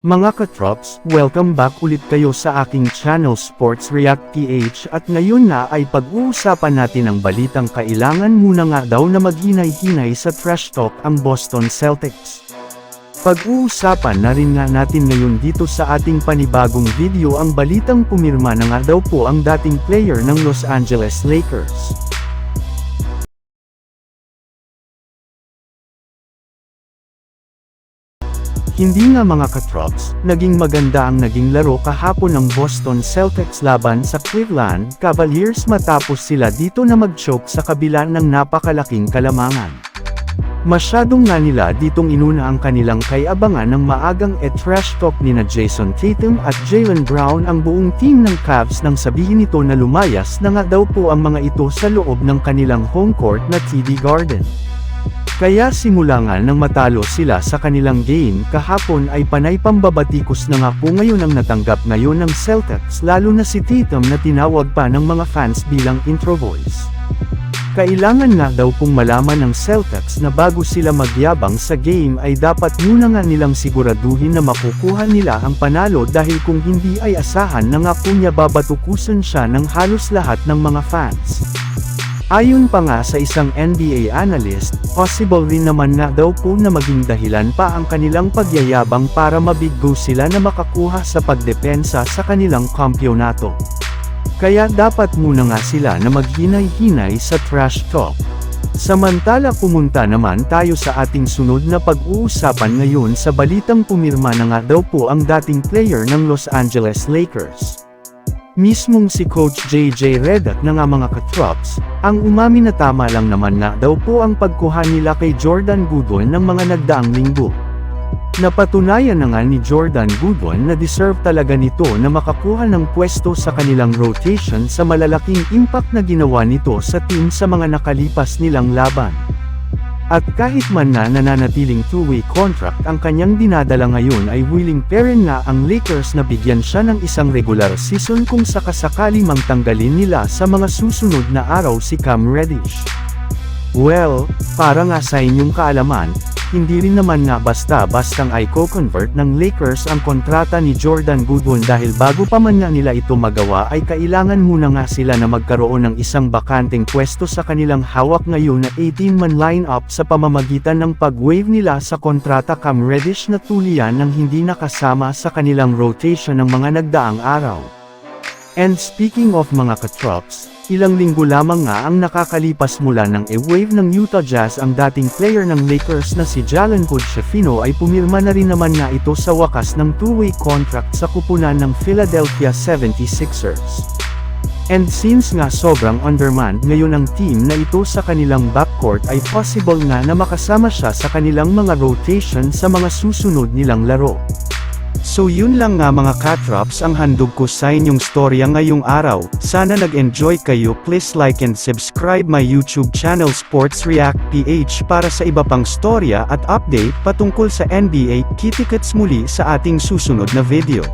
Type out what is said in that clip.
Mga katrops, welcome back ulit kayo sa aking channel Sports React PH at ngayon na ay pag-uusapan natin ang balitang kailangan muna nga daw na maghinay-hinay sa trash talk ang Boston Celtics. Pag-uusapan na rin nga natin ngayon dito sa ating panibagong video ang balitang pumirma na nga daw po ang dating player ng Los Angeles Lakers. Hindi nga mga katrops, naging maganda ang naging laro kahapon ng Boston Celtics laban sa Cleveland Cavaliers matapos sila dito na mag-choke sa kabila ng napakalaking kalamangan. Masyadong nga nila ditong inuna ang kanilang kay-abangan ng maagang trash talk nina Jason Tatum at Jaylen Brown ang buong team ng Cavs nang sabihin nito na lumayas na nga daw po ang mga ito sa loob ng kanilang home court na TD Garden. Kaya simula nga nang matalo sila sa kanilang game kahapon ay panay pambabatikos na nga po ngayon ang natanggap ngayon ng Celtics lalo na si Tatum na tinawag pa ng mga fans bilang intro voice. Kailangan nga daw pong malaman ng Celtics na bago sila magyabang sa game ay dapat muna nga nilang siguraduhin na makukuha nila ang panalo dahil kung hindi ay asahan na nga po niya babatukusan siya ng halos lahat ng mga fans. Ayon pa nga sa isang NBA analyst, possible rin naman nga daw po na maging dahilan pa ang kanilang pagyayabang para mabiggo sila na makakuha sa pagdepensa sa kanilang kampyonato. Kaya dapat muna nga sila na maghinay-hinay sa trash talk. Samantala pumunta naman tayo sa ating sunod na pag-uusapan ngayon sa balitang pumirma na nga daw po ang dating player ng Los Angeles Lakers. Mismong si Coach JJ Redick na nga mga katrops, ang umami na tama lang naman na daw po ang pagkuha nila kay Jordan Goodwin ng mga nagdaang linggo. Napatunayan na nga ni Jordan Goodwin na deserve talaga nito na makakuha ng pwesto sa kanilang rotation sa malalaking impact na ginawa nito sa team sa mga nakalipas nilang laban. At kahit man na nananatiling two-way contract ang kanyang dinadala ngayon ay willing pa rin nga ang Lakers na bigyan siya ng isang regular season kung sakasakali mang tanggalin nila sa mga susunod na araw si Cam Reddish. Well, para nga sa inyong kaalaman, hindi rin naman nga basta-bastang i-convert ng Lakers ang kontrata ni Jordan Goodwin dahil bago pa man nga nila ito magawa ay kailangan muna nga sila na magkaroon ng isang bakanteng pwesto sa kanilang hawak ngayon na 18-man lineup sa pamamagitan ng pag-waive nila sa kontrata Cam Reddish na tulian ng hindi nakasama sa kanilang rotation ng mga nagdaang araw. And speaking of mga katrops, ilang linggo lamang nga ang nakakalipas mula ng e-wave ng Utah Jazz ang dating player ng Lakers na si Jalen Hood-Schifino ay pumirma na rin naman nga ito sa wakas ng two-way contract sa kupunan ng Philadelphia 76ers. And since nga sobrang undermanned ngayon ang team na ito sa kanilang backcourt ay possible nga na makasama siya sa kanilang mga rotation sa mga susunod nilang laro. So yun lang nga mga katrops ang handog ko sa inyong storya ngayong araw. Sana nag-enjoy kayo. Please like and subscribe my YouTube channel Sports React PH para sa iba pang storya at update patungkol sa NBA. Kita-kits muli sa ating susunod na video.